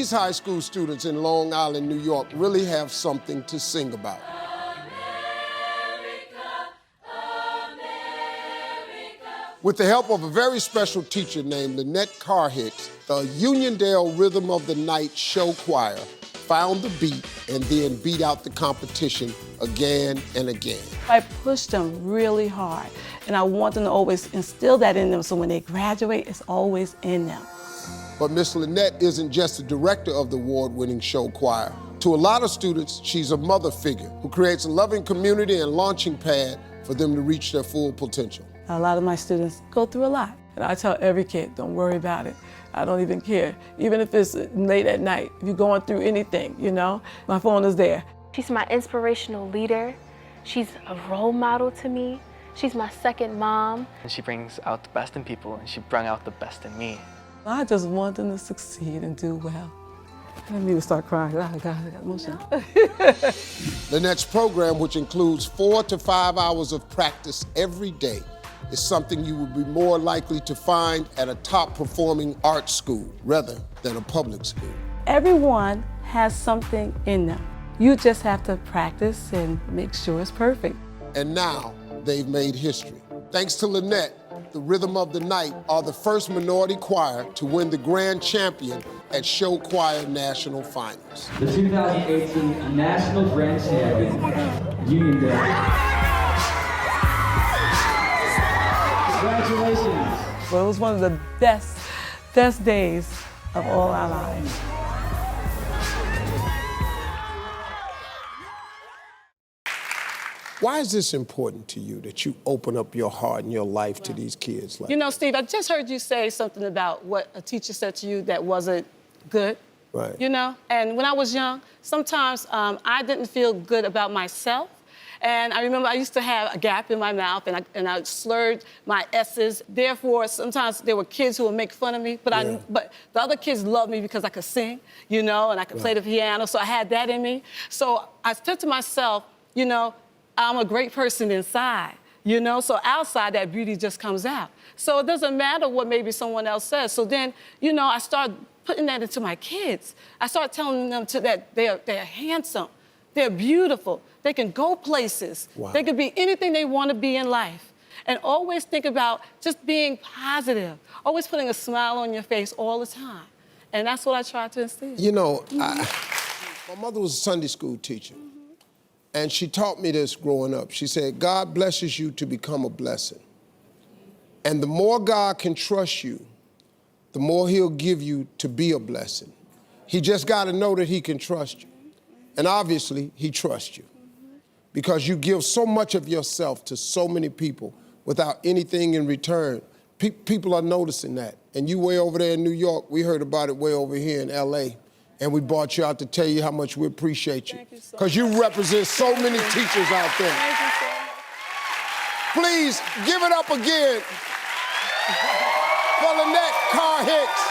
these high school students in Long Island, New York, really have something to sing about. With the help of a very special teacher named Lynnette Carr-Hicks, the Uniondale Rhythm of the Night show choir found the beat and then beat out the competition again and again. I pushed them really hard, and I want them to always instill that in them so when they graduate, it's always in them. But Miss Lynnette isn't just the director of the award-winning show choir. To a lot of students, she's a mother figure who creates a loving community and launching pad for them to reach their full potential. A lot of my students go through a lot, and I tell every kid, don't worry about it. I don't even care. Even if it's late at night, if you're going through anything, you know, my phone is there. She's my inspirational leader. She's a role model to me. She's my second mom. And she brings out the best in people, and she brought out the best in me. I just want them to succeed and do well. I didn't mean to start crying. Oh, God, I got emotional. Lynnette's program, which includes 4 to 5 hours of practice every day, is something you would be more likely to find at a top-performing art school rather than a public school. Everyone has something in them. You just have to practice and make sure it's perfect. And now they've made history. Thanks to Lynnette, the Rhythm of the Night are the first minority choir to win the grand champion at Show Choir National Finals. The 2018 National Grand Champion, Uniondale. Congratulations. Well, it was one of the best days of all our lives. Why is this important to you, that you open up your heart and your life to these kids? You know, Steve, I just heard you say something about what a teacher said to you that wasn't good. Right. You know, and when I was young, sometimes I didn't feel good about myself. And I remember I used to have a gap in my mouth, and I slurred my S's. Therefore, sometimes there were kids who would make fun of me, but but the other kids loved me because I could sing, you know, and I could play the piano, so I had that in me. So I said to myself, you know, I'm a great person inside, you know, so outside that beauty just comes out. So it doesn't matter what maybe someone else says. So then, you know, I started putting that into my kids. I started telling them that they're handsome, they're beautiful, they can go places, they can be anything they want to be in life. And always think about just being positive, always putting a smile on your face all the time. And that's what I try to instill. You know, my mother was a Sunday school teacher. And she taught me this growing up. She said, God blesses you to become a blessing. And the more God can trust you, the more he'll give you to be a blessing. He just got to know that he can trust you. And obviously, he trusts you. Because you give so much of yourself to so many people without anything in return. People are noticing that. And you way over there in New York, we heard about it way over here in LA. And we brought you out to tell you how much we appreciate you. Because you represent so many teachers out there. Thank you so much. Please give it up again for Lynnette Carr-Hicks.